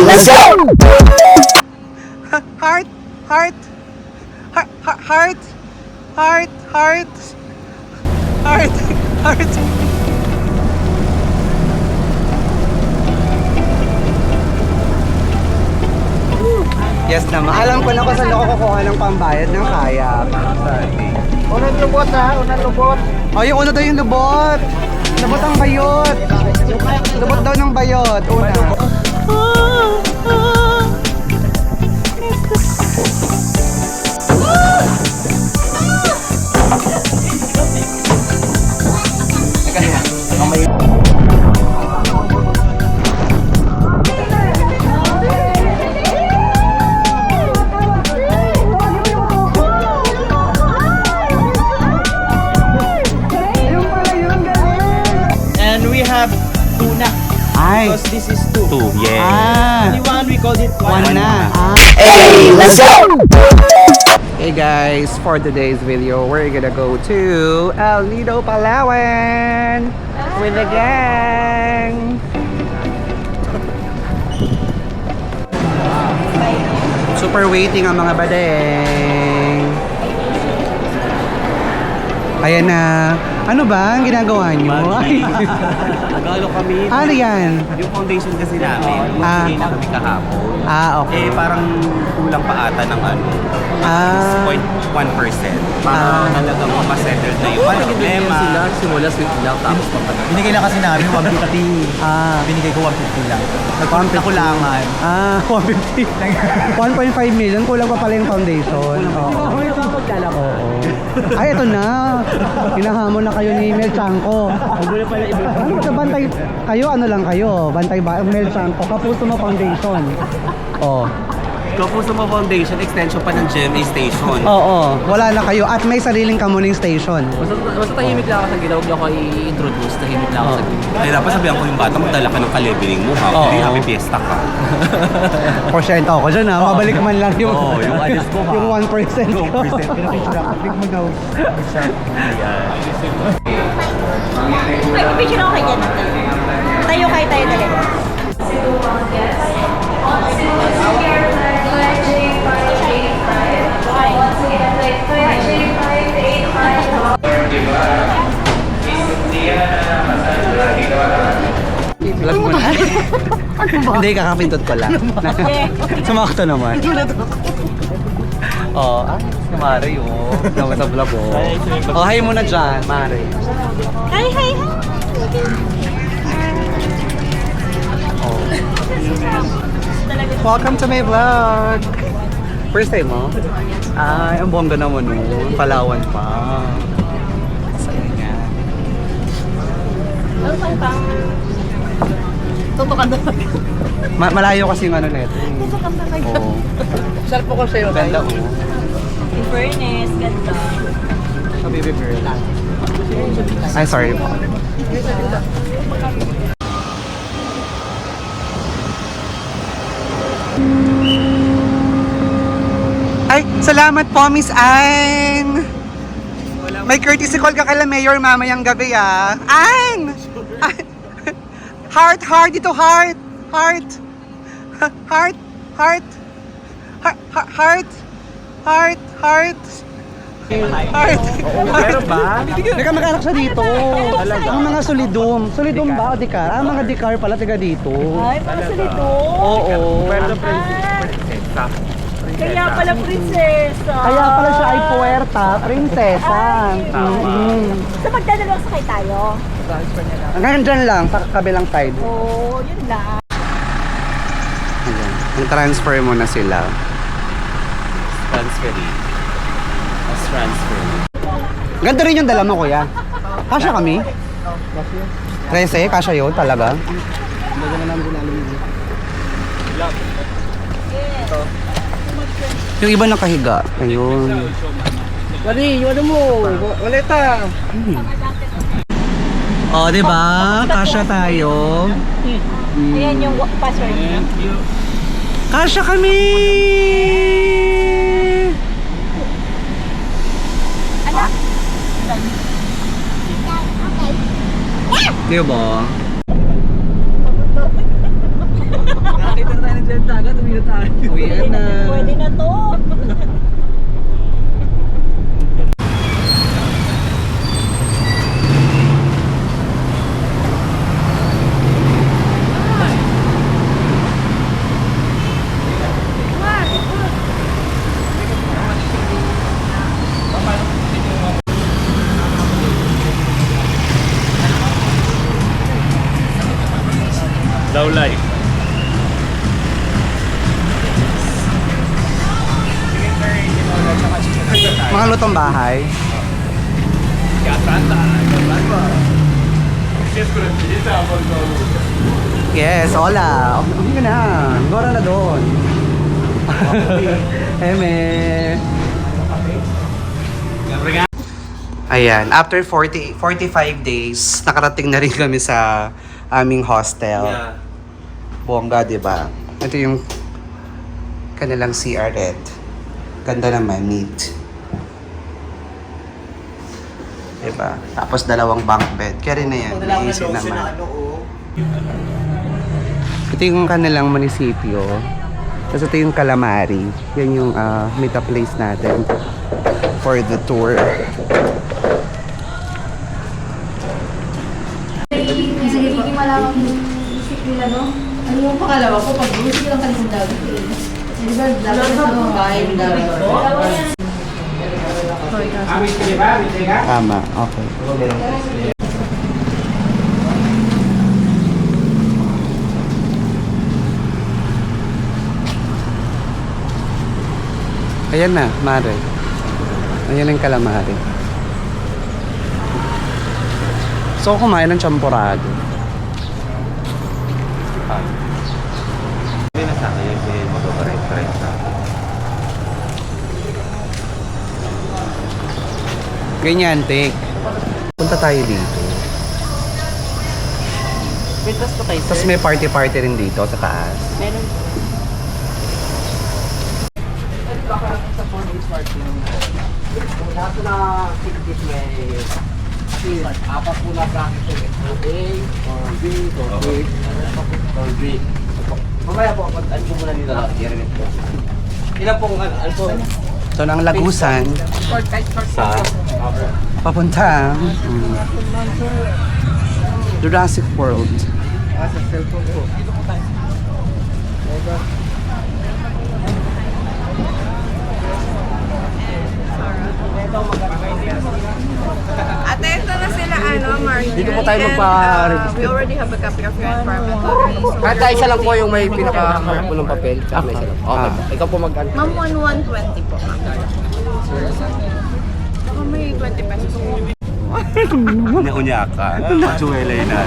let's go! Heart, heart, heart, heart, heart, heart, heart, heart. Yes naman. Alam ko na kung saan ako kukuha ng pambayad ng kayak. Unang lubot ha, unang lubot. Oh, yung una daw yung lubot. Lubot ang bayot. Lubot daw ng bayot. Una. And we have tuna. Ay. Because this is two. Yeah. Ah. Only one, we called it One one. na. Ah. Hey, let's go! Hey guys, for today's video, we're gonna go to El Nido, Palawan with the gang. Super waiting ang mga badeng. Ayan na. Ano ba ang ginagawa nyo? Ay. Nag-ano kami, Ano yan? yung foundation kasi namin, Ah. magbigay na kami kahapon. Okay. Parang kulang pa ata ng ano, Ah. 0.1%. Para talagang masettled na yung problema. Simula sweet lang, tapos papatay. Binigay na kasi namin 150. Binigay ko 150 lang. Nakulangan. 150. 1.5 million. Kulang pa pala yung foundation. Oo. Ay, ito na. Hinahamon na kayo ni Mel Chanko. Ano sa bantay? Kayo, ano lang kayo? Bantay ba? Mel Chanko. Kapuso mo foundation. Oh. Kapuso mo foundation, extension pa ng GMA station. Oo. Wala na kayo. At may sariling kamuning station. Basta tahimik lang ako sa gilid, huwag niyo ako i-introduce, tahimik lang ako sa gilid. Kaya dapat sabihan ko yung bata, magdala ka ng kalebeling mo ha. Oo. Hindi, happy fiesta ka. Porsyento ako dyan ha. Mabalik man lang yung, Oo, yung alis ko, ha? yung 1%. Yung 1%. Big mo daw. Ay, picture ako kay Jan. Tayo talaga. Vlog mo na. Hindi, kakapindot ko lang. Sumakto naman. Si Mare oh. Naman sa vlog oh. Hi muna dyan, Mare. Hi, hi, hi. Welcome to my vlog. First time mo? Ay, ang bongga naman oh. Palawan pa. Saya niya. Tutukan talaga. Malayo kasi yung ano na ito. Tutukan talaga. Oo. Sarap ko sa'yo. Ganda oh. In fairness, ganda. Sa baby girl. Ay, sorry po. Ay, salamat po, Miss Ann. May courtesy call ka kay Mayor mamayang gabi, ah. Ann! Heart, heart, dito, heart. Heart. Heart, heart. Heart, heart. Heart, heart. Heart. Meron ba? Nagkamag-anak siya dito. Ang mga solidum. Solidum ba o dikar? Ah, mga dikar pala taga dito. Ay, para sa dito. Oo. Kaya pala prinsesa. Kaya pala siya ay puwerta, prinsesa. So magdadalawang sakay tayo. Hanggang dyan lang, sa kabilang side. Oo, yun lang. Ayan. Ang-transfer mo na sila. Transferee. As transferee. Ganda rin yung dala mo, kuya. Kasya kami? 13? Kasya yun talaga? Yung iba nakahiga. Ayun. Wali, yung ano mo? Waleta. Oh, di ba? Kasya tayo. Ayan yung password. Kasya kami! Anak. Di ba? Nakakita na tayo ng ng dagat, uwi na tayo. Uwi na. Pwede na to. Low life. Mga lutong bahay. Yes, hola. Hindi na. Gora na doon. Eme. Ayan, after 45 days, nakarating na rin kami sa aming hostel. Bongga, di ba? Ito yung kanilang CR red. Ganda naman, neat. Diba? Tapos dalawang bunk bed. Kaya rin na yan. Easy naman. Ito yung kanilang munisipyo. Tapos ito yung Calamari. Yan yung meet up place natin for the tour. Sige, hindi malawak yung isip nila, no? Ano yung pangalawa ko? Pag gusto ko lang kalimutan. Di ba, dapat sa mga bahay yung dapat. Tama, okay. Ayan na, Mare. Ayan ang Calamari. So, kumain ng champurado. Hindi na sa akin yung mag-operate sa Ganyan, take. Punta tayo dito. Pintas ko tayo, Tapos may party-party rin dito sa taas. Meron. Lahat na activities may apat po na bracket or A, or B, or B, or B. Mamaya po, ano po muna nila i-remit po. Ilan pong ano po? So, ang Lagusan, sa papunta Jurassic World. Sa cellphone po. Ate, ito na sila, Martin. Dito po tayo And, magpa-register. we already have a copy of your environmental copy. Kahit tayo isa lang po yung may pinaka-harap po ng papel. Tsaka may isa lang. Okay. Ikaw po mag-ano. Ma'am, 120 po. Baka may 20 pesos po. Naunya ka. Pachuelay na.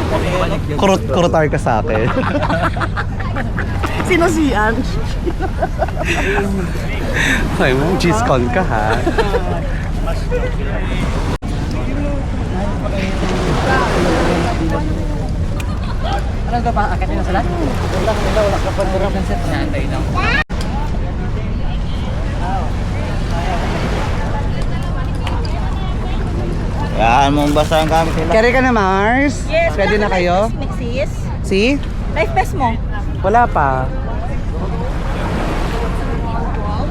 Kurutar ka sa akin. Sinasiyan. Ay mo, G-Con ka ha. Ano ka pa? Akit na sila? Wala ka pa ng set. Naantay lang. Kayaan mong basa ang gamit nila. Carry ka na, Mars? Yes. Ready na kayo? Nexis. See? Life best mo. Wala pa.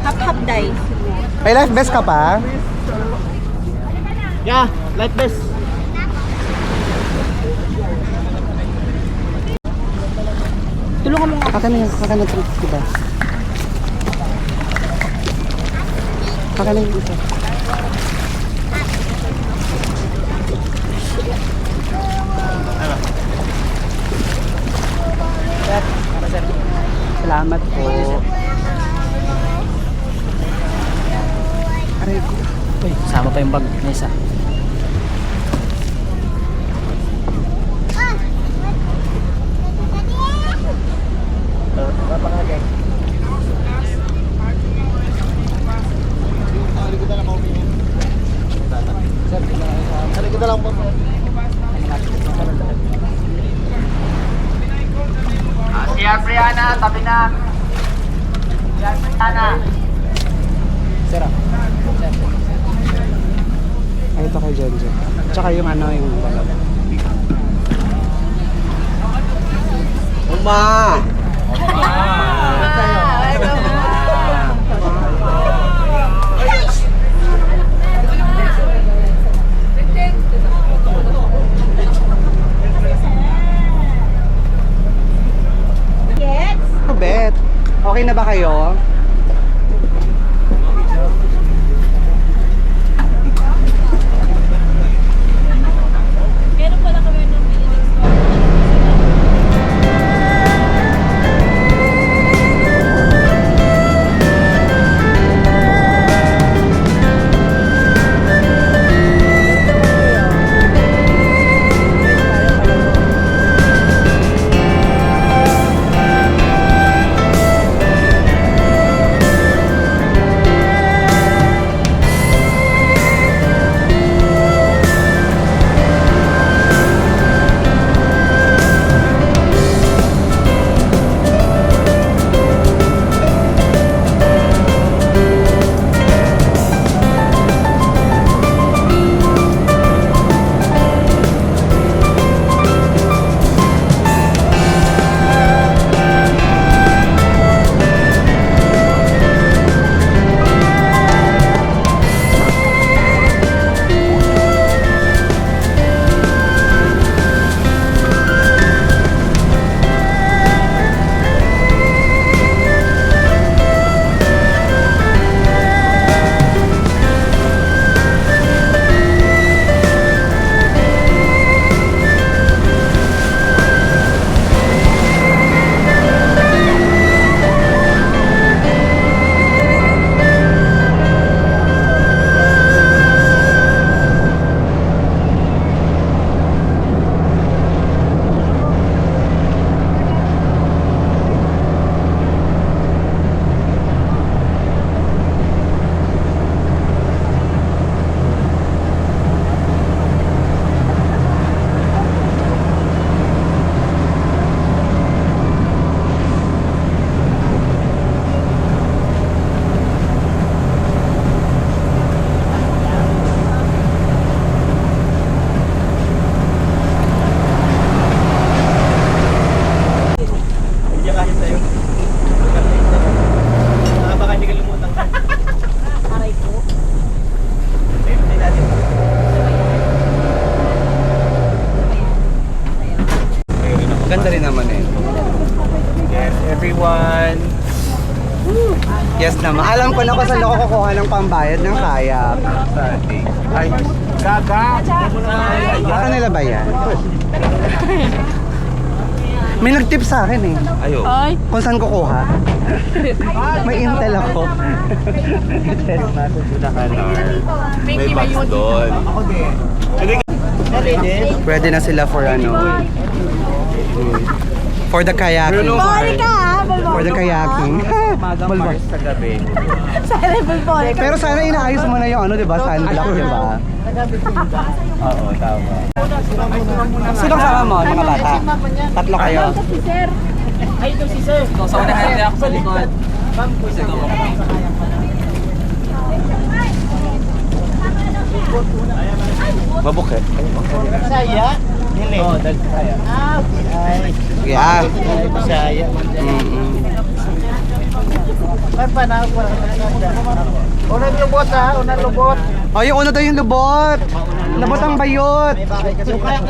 Hap-hap die. May life best ka pa? Yeah, light best. Tulungan mo nga. Kaka na yan. Kaka na ito. Diba? Kaka na yung isa. Salamat po. Aray ko. Uy, sama pa yung bag na isa. Siya, Brianna, tabi na. Siya, Brianna. Sarap. Ay, ito kay Jenjo. Tsaka yung ano, yung dalawa. Uma! Uma! Okay na ba kayo? Meron pala kami ng Ganda rin naman eh. Yes, everyone. Yes naman. Alam ko na kung saan ako kukuha ng pambayad ng kayak. Ay, gaga. Sa kanila ba yan? May nag-tip sa akin eh. Ayo. Kung saan kukuha. May intel ako. May box doon. Pwede na sila for ano. For the kayaking. For the kayaking. Mars sa gabi. Pero sana inaayos mo na yung ano, 'di ba? Sunblock, 'di ba? Oo, tama. Sino kasama mo? Mga bata? Tatlo kayo. Sa unahan niya ako sa likod. Mabukit. Yeah. Unang lubot ha, unang lubot. Oh, yung una daw yung lubot. Lubot ang bayot.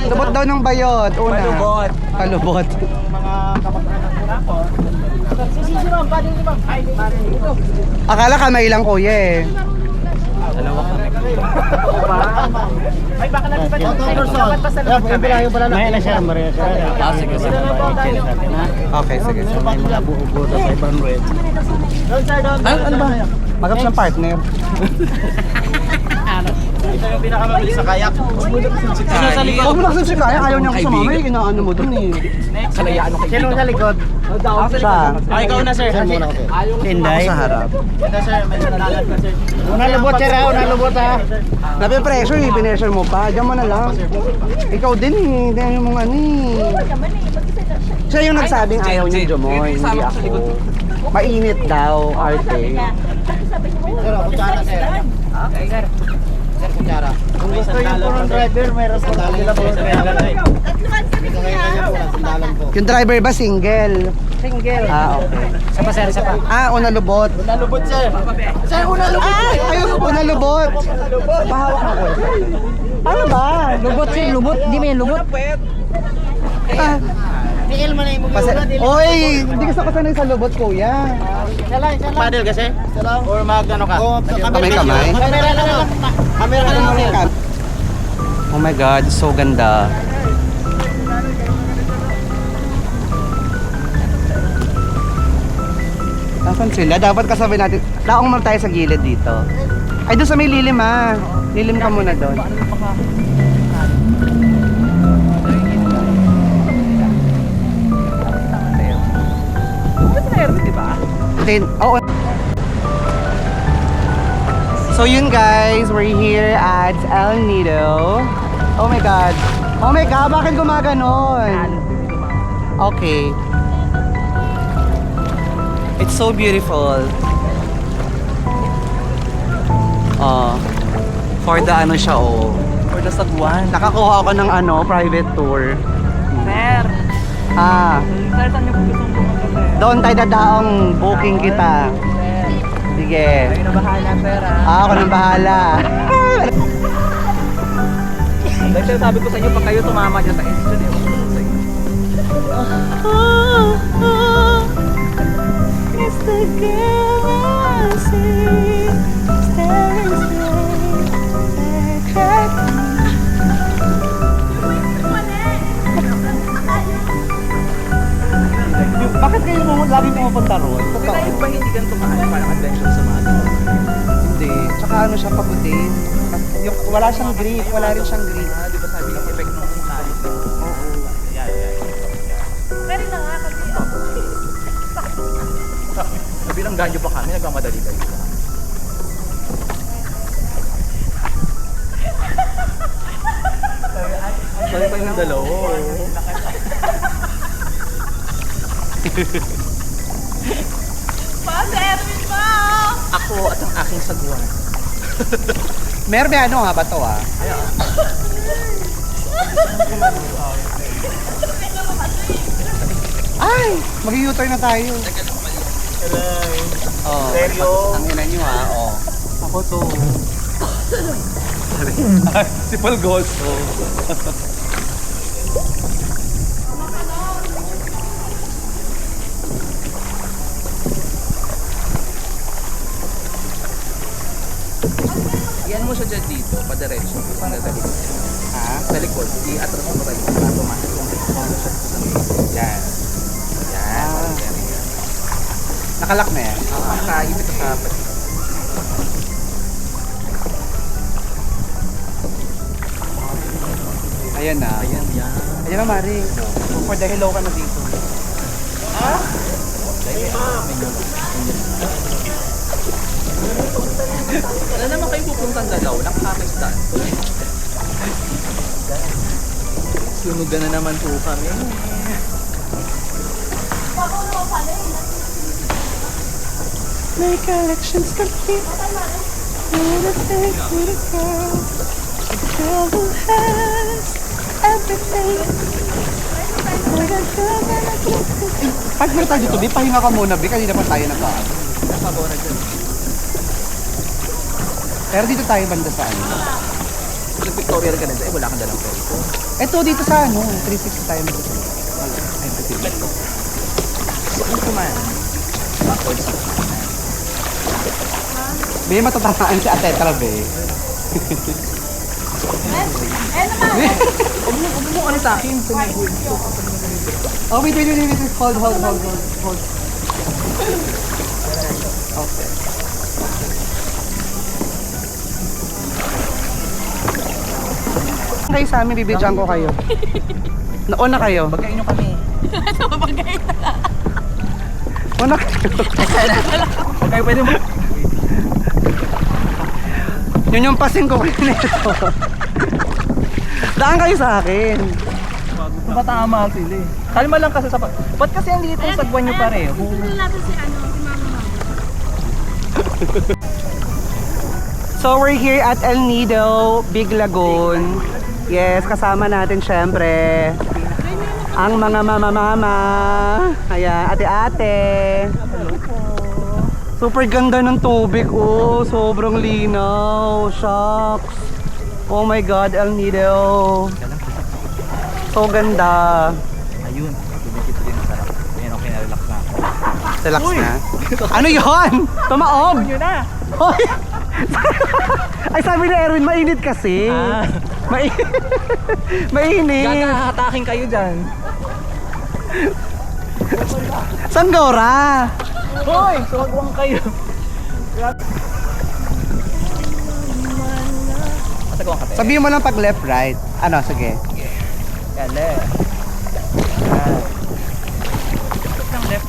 Lubot daw ng bayot. Una. Palubot. Palubot. Akala ka may ilang kuya eh. Dalawa kami. Ay, baka natin ba ito? Dapat pa sa lubot kami. May na siya, Maria. Sige. Okay, sige. May mga buo-buo sa ibang red. Ano ba? Magap siyang partner. Ito yung pinakamabilis sa kayak. Sino sa likod? Huwag mo nakasip si Kaya, ayaw niyang sumama eh. Inaano mo dun eh. Sino sa likod? Siya. Ah, ikaw na sir. Tinday. Ako sa harap. Ito sir, may sandalan ka sir. Unang lubot sir ha, unang lubot ha. Nape-pressure eh, pinesure mo pa. Diyan mo na lang. Ikaw din eh, hindi ano mong ano eh. Siya yung nagsabing ayaw niya Jomoy, hindi ako. Mainit daw, arte. Sir, kutsara sir. Okay sir. Sir, kutsara. Kung gusto yung purong driver, may responsibility sila purong driver. Ito ngayon po, sandalan po. Yung driver ba single? Single. Ah, okay. Isa pa sir, isa pa. Ah, una lubot. Unang lubot sir. Sir, unang lubot. Ayun, una lubot. Pahawak ako. Ano ba? Lubot sir, lubot. Di may lubot. Ah, Oy, hindi kasi ako sanay sa lubot, kuya. Paddle kasi? Or mag-ano ka? Kamay-kamay? Camera lang. Camera lang. Oh my God, so ganda. Nasaan sila? Dapat kasabi natin. Laong muna tayo sa gilid dito. Ay, doon sa may lilim ah. Lilim ka muna doon. Oo. So yun guys, we're here at El Nido. Oh my God. Oh my God, bakit gumaganon? Okay. It's so beautiful. For the ano siya For the sagwan. Nakakuha ako ng private tour. Sir. Sir, saan niyo po gustong pumunta, sir? Doon tayo dadaong booking kita. Sige. Kayo na bahala, sir, Ako nang bahala. Dahil sir, sabi ko sa inyo, pag kayo tumama dyan sa instant, ewan ko sa inyo. It's the girl I see, staring straight back at me. Bakit kayo lagi pumupunta roon? Kasi tayo ba hindi ganito parang adventure sa mga dito? Hindi. Tsaka ano siya pagudin. Wala siyang grip. Wala rin siyang grip. Di ba sabi ng effect nung kalit? Oo. Pero na nga kasi Nabilang ganyo pa kami, nagmamadali kayo. Sabi pa yung dalawa. Erwin mo! Ako at ang aking sagwan. Merbe ano nga ba to ah? Ay! Mag-u-turn na tayo. Oh, Seryo? ang ina nyo ah. Oh. Ako to. Si Paul Goso. Yan mo siya dyan dito, padiretso. Isang nagalit. Sa likod, i-atras mo tayo para tumasok yung yan. Yan. Nakalak na yan. Nakaibig ka sa pati. Ayan na. Ayan, yan. Ayan na Mari. For the hello ka na dito. Wala naman kayo pupuntang dalaw, nakakamistan. Sunugan na naman po kami. My collection's complete. With a face, with a girl. A girl who has everything. With a girl that I can see. Pag meron tayo dito, Bi, pahinga ka muna, Bi. Kanina pa tayo nagkaan. Nakabora dyan. Pero dito tayo banda sa ano. Sa Victoria ka na dyan, wala kang dalang pwede. Ito dito sa ano, 360 tayo mag-ito. Ay, pwede. Saan kuman? Backwards sa kuman. May matatamaan si Atetra, Be. Huwag mo ano sa akin. Oh, wait. Hold. Okay. Kayo sa amin, bibidyan ko kayo. Naon na kayo. Bagayin nyo kami. Una kayo. Kayo pwede mo. Yun yung pasing ko kayo nito. Daan kayo sa akin. Matama sila eh. Kalma lang kasi sa... Ba't kasi hindi itong sagwan nyo pareho? natin si Mama. So we're here at El Nido, Big Lagoon. Yes, kasama natin syempre ang mga mama-mama. Ayan, ate-ate. Super ganda ng tubig, oh. Sobrang linaw. Shucks. Oh my God, El Nido. So ganda. Ayun. Relax na. Ano yon? Tumaob! Yun na! Hoy! Ay, sabi ni Erwin, mainit kasi. Mainit. Gagahatakin kayo dyan. Sanggora! Hoy! Suwagwang kayo. Masagwang ka, te. Sabihin mo lang pag left, right. Ano, sige. Yan, left. Yan. Ikot ng left.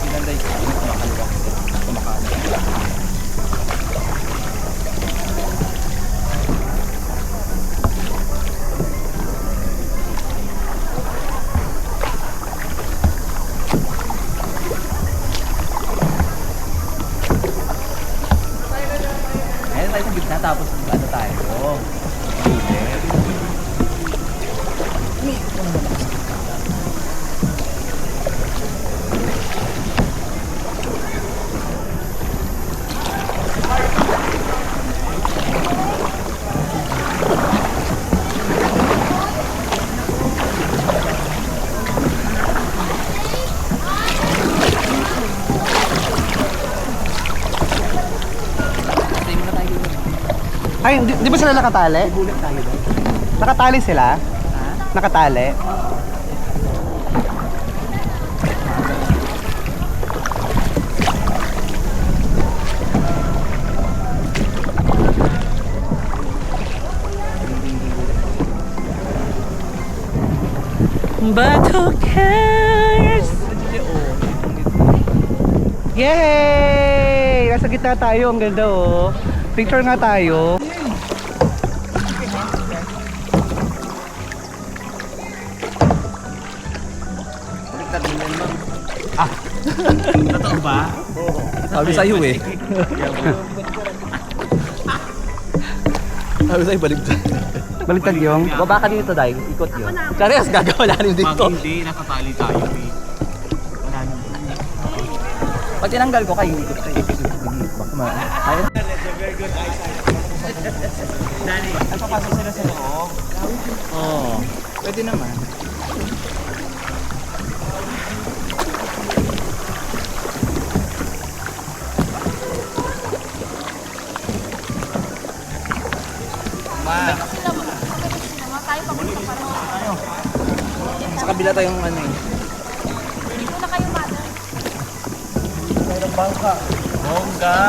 Ginanday ko. Kumakaliwa. Kumakaliwa. Ayun tayo sa gitna tapos ano tayo? Ay, di ba sila nakatali? Bulat tayo ba? Nakatali sila? Nakatali? But who cares? Yay! Nasa gitna tayo, ang ganda oh. Picture nga tayo. Totoo ba? Sabi sa'yo eh. Sabi sa'yo baligtad. Baliktad yung. Baba ka dito, Day. Ikot yun. Serious, gagawa natin Pag dito. hindi, nakatali tayo eh. Wala naman. Pag tinanggal ko kayo, ikot kayo. Kaya Napapasok sila sa loob. Oo. Pwede naman. Tayo pa dito para Sa kabila tayong ano eh. dito na kayo, mother. Bongga!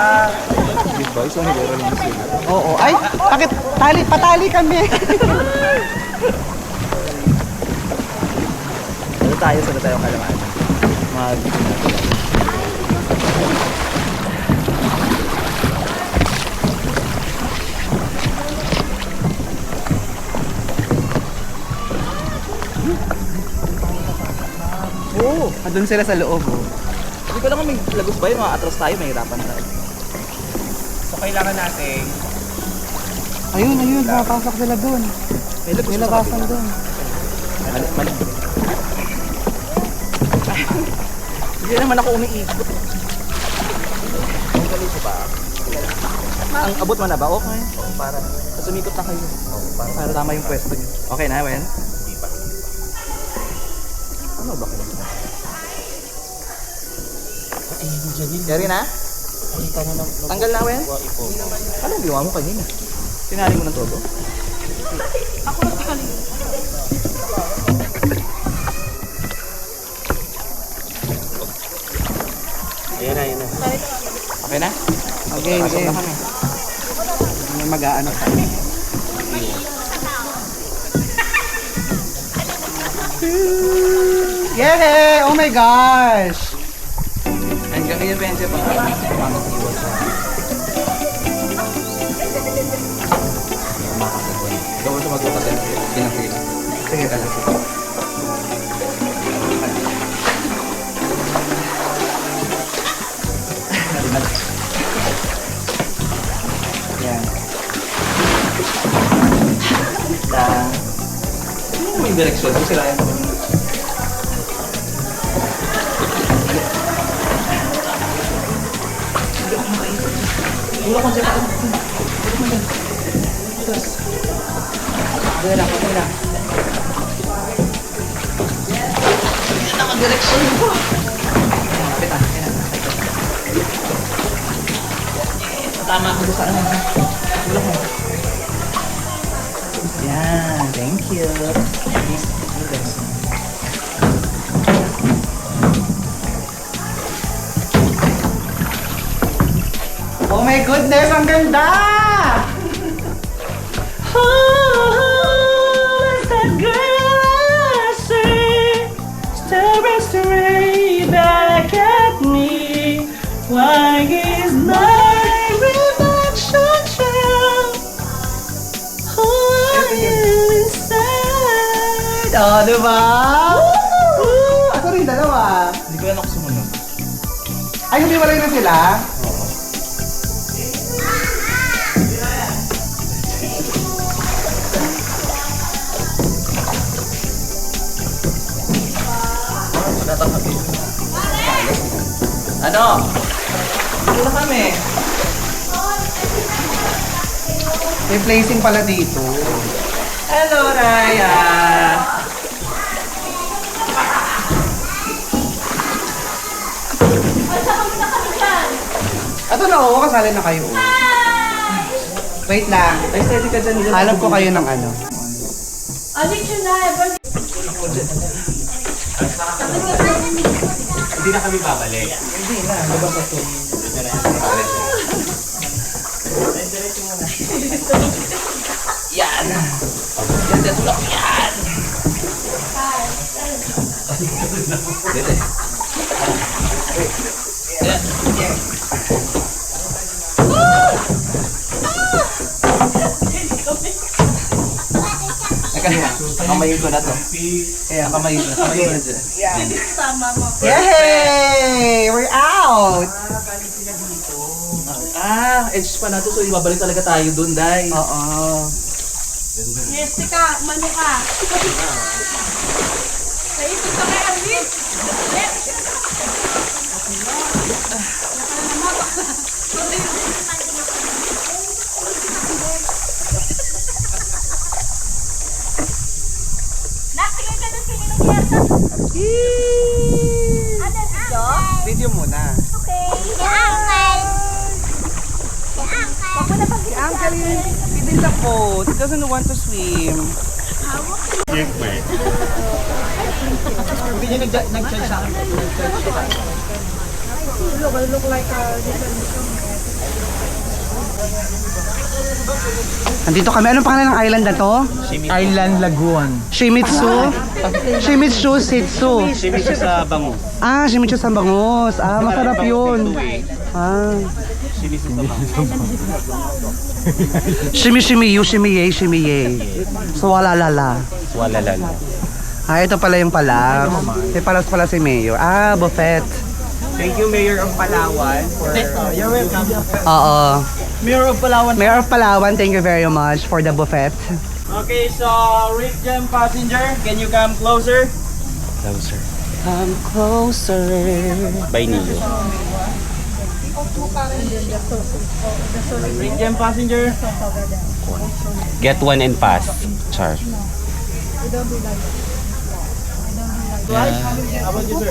Diba? Isang hilera lang sila. Oo. Ay, bakit? Patali kami. Ano tayo sa tayong kalaman? Mag... Oo! Andun sila sa loob oh. Hindi ko lang kung may lagos ba yun, atras tayo, may hirapan tayo. So kailangan natin Ayun, papasok sila dun. May lagos May ba labasan kabila? dun. Mali. Hindi naman ako umiikot. Ang galing ko ba? Ang abot mo na ba? Okay. Oo, para. Tapos umikot na kayo. Oo, para tama yung pwesto niyo. Okay na, Wen? Hindi pa. Ano ba kayo? Yari na? Tanggal na, Wen? Anong ginawa mo kanina? Tinali mo ng todo? Ayan na. Okay na? Okay. Pasok na kami. May mag-aano pa. Yay! Oh my gosh! Hanggang ngayon, Benja, pa makakaiwas sa... Gawin ito magkakasin. Pinang-pila. Sige, sige. Yan. Lang. May direksyon. Kung sila yan. Wala kong siya pa. Kaya lang, kaya lang. Nakadireksyon ko. Kapit ah, kaya lang. Tama ako sa ano. Tulak mo. Yan, thank you. Please, do this. Oh my goodness, ang ganda! Oh, that's that girl I see, staring straight back at me. Why is my reflection true? Who are you inside? Oh, diba? Ako rin dalawa. Hindi ko lang ako sumunod. Ay, humiwalay na sila? Ano? Dito na kami. May placing pala dito. Hello, Raya! Ato na ako, kasali na kayo. Wait lang. Ay, steady ka dyan. Alam ko kayo ng ano. Hindi na kami babalik. Hindi na, labas ako. Yan! Yan, tulak ko yan! Dito eh. Kamayin ko na to. Kaya kamayin ko na dyan. Yay! We're out! Edge pa na to, so ibabalik talaga tayo dun, Day. Oo. Yes, ka, umano ka. Naisip ka kay Arvin. Natigay ka doon sinin ng kiyasa. Ano, video? Video muna. Okay. Si Uncle. Wag mo na pag Si Uncle yun, he did the boat. He doesn't want to swim. Hindi niya nag-charge sa akin. look like a Andito kami. Anong pangalan ng island na to? Island Lagoon. Shimizu? Shimizu Setsu. Shimizu sa bango. Ah, Shimizu sa Bangus. Ah, masarap yun. Ah. Shimizu sa bango. Shimi-shimiyu, shimiye. So, walalala. Walalala. Ah, ito pala yung pala. May palas pala si Mayor. Ah, buffet. Thank you, Mayor of Palawan, for... You're welcome. Oo. Mayor of Palawan. Mayor of Palawan, thank you very much for the buffet. Okay, so Rick Jam passenger, can you come closer? Closer. Come closer. By Nilo. Rick Jam passenger. Get one and pass. Char. How about you, sir?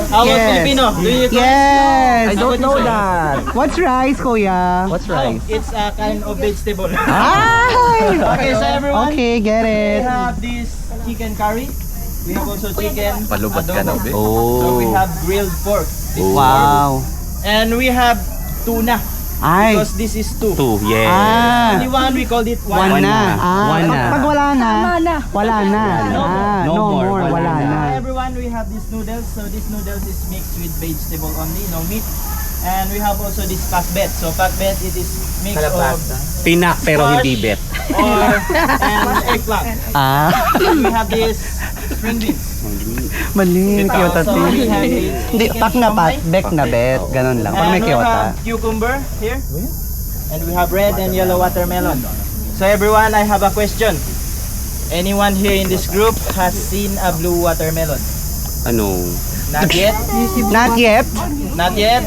How about Yes. Filipino? Do you Yes! I don't know that. What's rice, kuya? What's rice? It's a kind of vegetable. Ay! Okay, so everyone, Okay, get we it. have this chicken curry. We have also chicken Palubad ka na, adobo. be. So we have grilled pork. Wow. And we have tuna. Ay. Because this is two. Two, yes. Ah. Only one, we called it One one. na. Ah, One na. Pag wala na, wala na. Ah, No no more, more, wala wala na. na. Everyone, we have these noodles. So this noodles is mixed with vegetable only, no meat. And we have also this pakbet. So pakbet, it is mix of Pinak pero hindi bet. or and eggplant. Ah, And we have this string beans. mali. Kiyota So we have si. this Hindi, chicken pak na pat, siomai. bek na bet. Ganun lang. Pag And may we kiyota. have cucumber here. And we have red and yellow watermelon. So everyone, I have a question. Anyone here in this group has seen a blue watermelon? Ano? Not yet? Not yet. Not yet?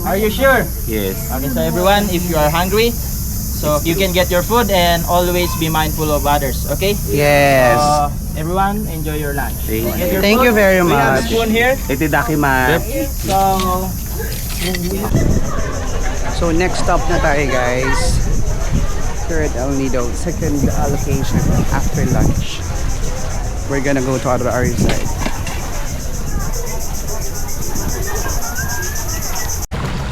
Are you sure? Yes. Okay, so everyone, if you are hungry, so So you can get your food and always be mindful of others, okay? Yes. Everyone, enjoy your lunch. Get your Thank food. you very We have a much. spoon here. Itidakimasu. So, So next stop na tayo guys. Here at El Nido, second location after lunch. We're gonna go to other side.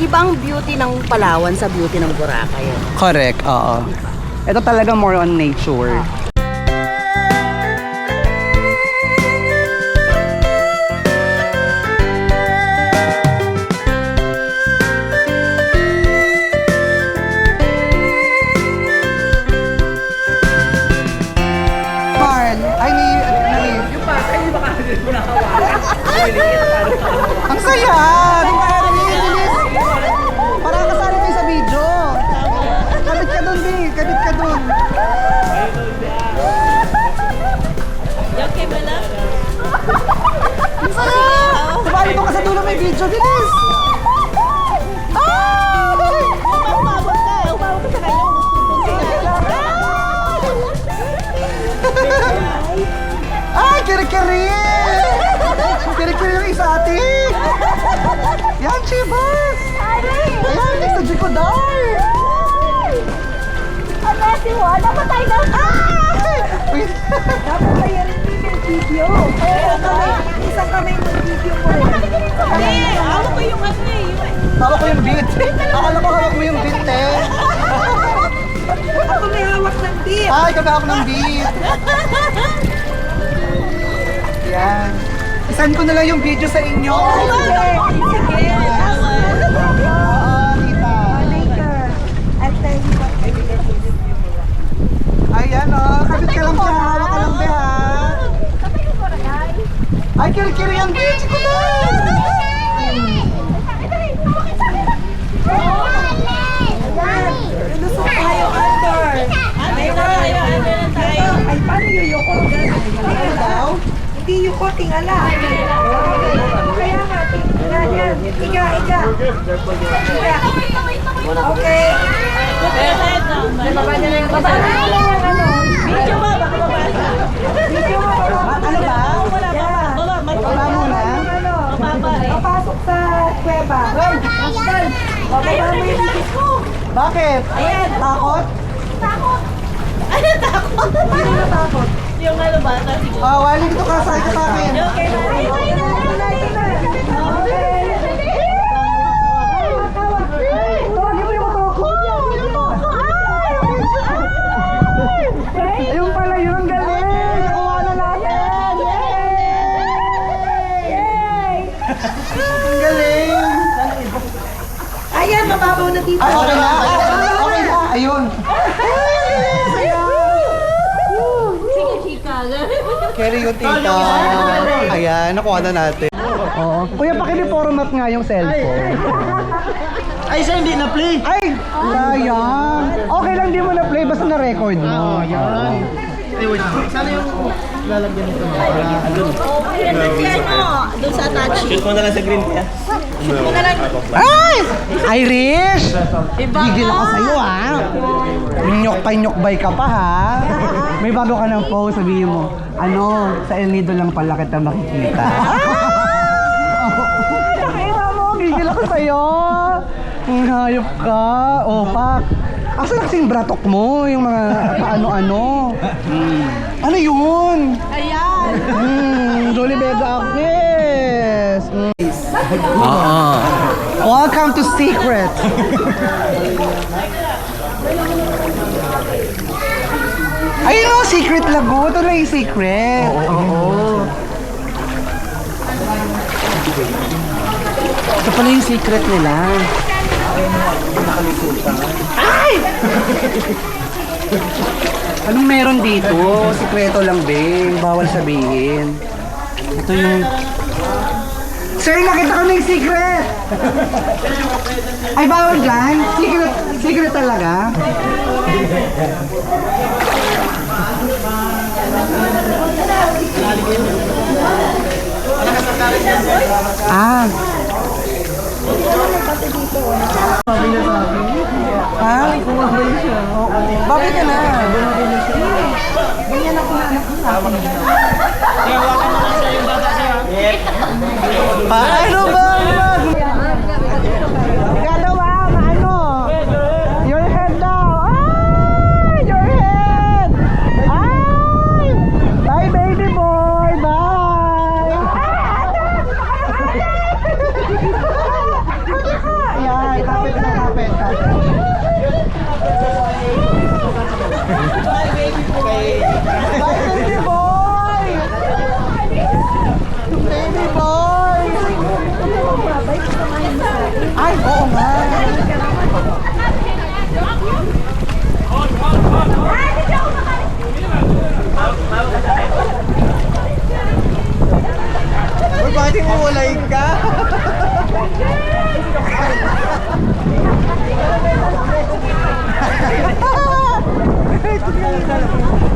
Ibang beauty ng Palawan sa beauty ng Boracay. Correct, oo. Ito talaga more on nature. Marl, ay ni... Yung pa, ay baka hindi ko nakawa. Ang saya! Di ba, bilis! Parang kasali tayo sa video. Kabit ka dun, Bi. Kabit ka dun. Ang saya! Sabali mo ka sa dulo may video, bilis! Ay, kiri-kiri! Kiri-kiri yung isa ate! Yan, Chibas! Ayan, next to Jikodar! Dapat tayo na. Wait. Dapat tayo rin yung video. Isang kamay ng video ko. Ako ko yung ano eh. Hawak ko yung beat. Akala ko hawak mo yung beat eh. Ako may hawak ng beat. Ay, ikaw hawak ng beat. Yan. Isend ko na lang yung video sa inyo. Sige. Tita. Later. I'll tell you what. Ayan oh, kapit ka lang siya. Hawak ka lang siya. Ay, kiri-kiri yung beat. Lusok tayo under. Ay, paano yung yuko? Hindi yuko, tingala. Kaya nga, tingala yan. Iga. Okay. Baba niya na yung baba. Video ba? Baka baba. Video ba? Ano ba? Baba muna. Papasok sa kuweba. Pascal. Baba mo yung video ko. Bakit? Ayan. Takot? Ano takot? Sino natakot? Yung ano ba? Wali dito ka sa akin. Okay, ito na. Ayun pala yun, galing! Nakuha na natin! Ang galing! Ayan, mababaw na dito. Ay, okay na! Okay na! Ayun! Sige, chika. Carry yung tita. Ayan, nakuha na natin. Oo. Kuya, pakili-format nga yung cellphone. ay siya hindi na-play. Ay! Sayang! Okay lang di mo na-play, basta na-record mo. Yan. Sana yung lalagyan nito. Doon sa attach. Shoot mo na lang sa green kaya. Ay! Irish! Gigil ako sa'yo ha! Nyok-pay-nyokbay ka pa ha! May bago ka ng post, sabihin mo, ano, sa El Nido lang pala kita makikita. Nakita mo, gigil ako sa'yo! Ang hayop ka! O, pak! Asa na kasing bratok mo? Yung mga paano-ano? Ano yun? Ayan. Jolie Vega Agnes! Welcome to Secret! Ayun o, Secret Lago. Ito lang yung secret. Oo. Ito pala yung secret nila. Ay! Anong meron dito? Sikreto lang, Bing. Bawal sabihin. Ito yung... Sir, nakita ko na yung secret! Ay, bawal dyan? Secret talaga? Ah. Ha? Kumabay siya. Oo. Halika na. Ganyan ako na anak ko sa akin. Paano ba? Galawa, ano? Your head daw. Ay! Your head! Ay! Bye, baby boy! Bye! Yan, kapit na kapit. Bye, baby boy! Baby boy! Ay, oo nga. Uy, bakit hiwalay ka?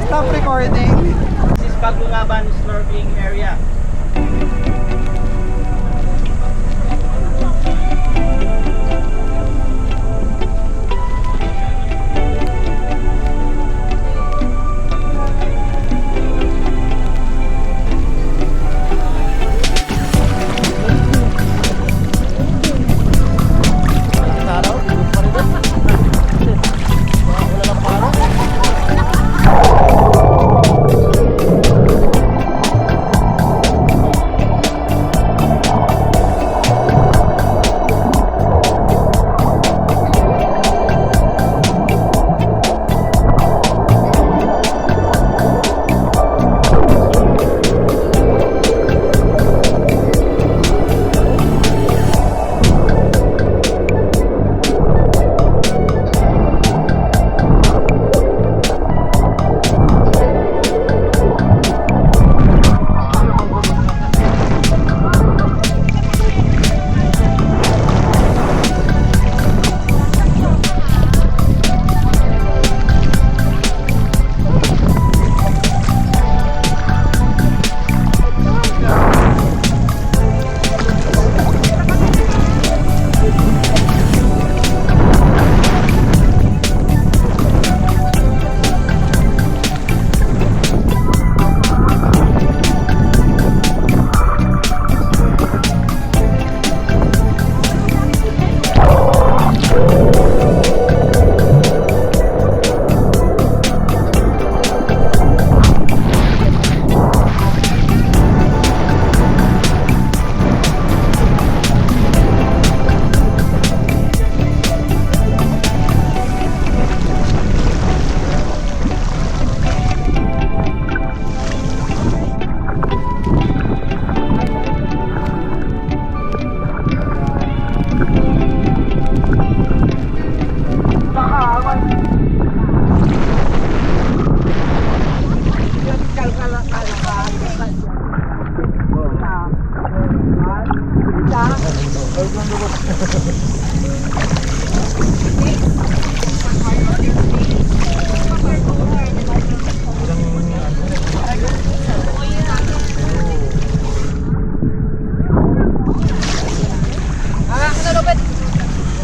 Stop recording. This is Bagungaban snorkeling area.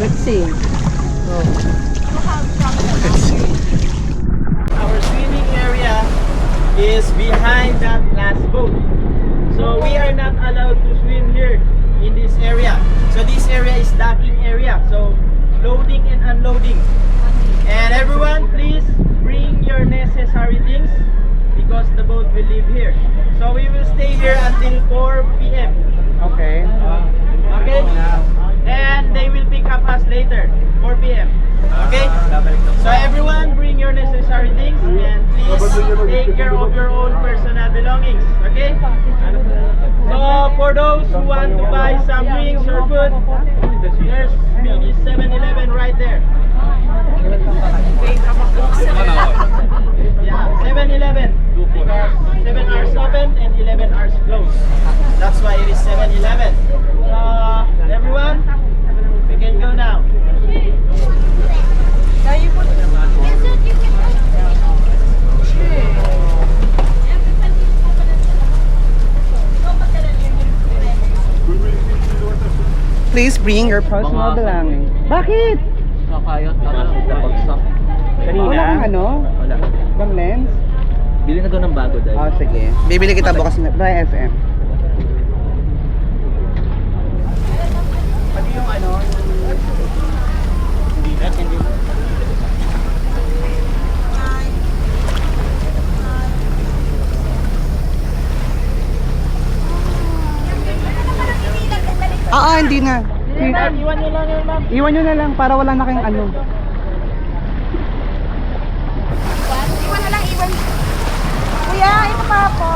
Let's see. Our swimming area is behind that last boat. So we are not allowed to swim here in this area. So this area is docking area. So loading and unloading. And everyone, please bring your necessary things because the boat will leave here. So we will stay here until 4 p.m. Okay. Okay? And they will pick up us later, 4 p.m. Okay? So everyone, bring your necessary things and please take care of your own personal belongings. Okay? So for those who want to buy some drinks or food, there's mini 7-Eleven right there. Yeah, 7-Eleven. Because 7 hours open and 11 hours closed. That's why it is 7-Eleven. So everyone, we can go now. Please bring your personal belongings. Bakit? Kakayot, nakasita pag-stop. Wala Kanina, ano? Wala. Bang lens? Bili na daw ng bago dahil. Oh, sige. Bibili kita bukas na. Try SM. Pati yung ano? Hindi. Hindi na. Iwan nyo na lang para wala na kayong ano. Iwan na lang, iwan. Kuya, ito pa po.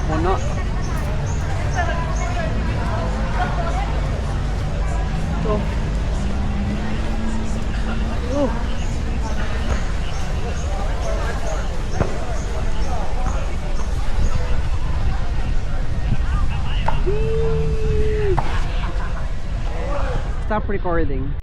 Puno. Stop recording.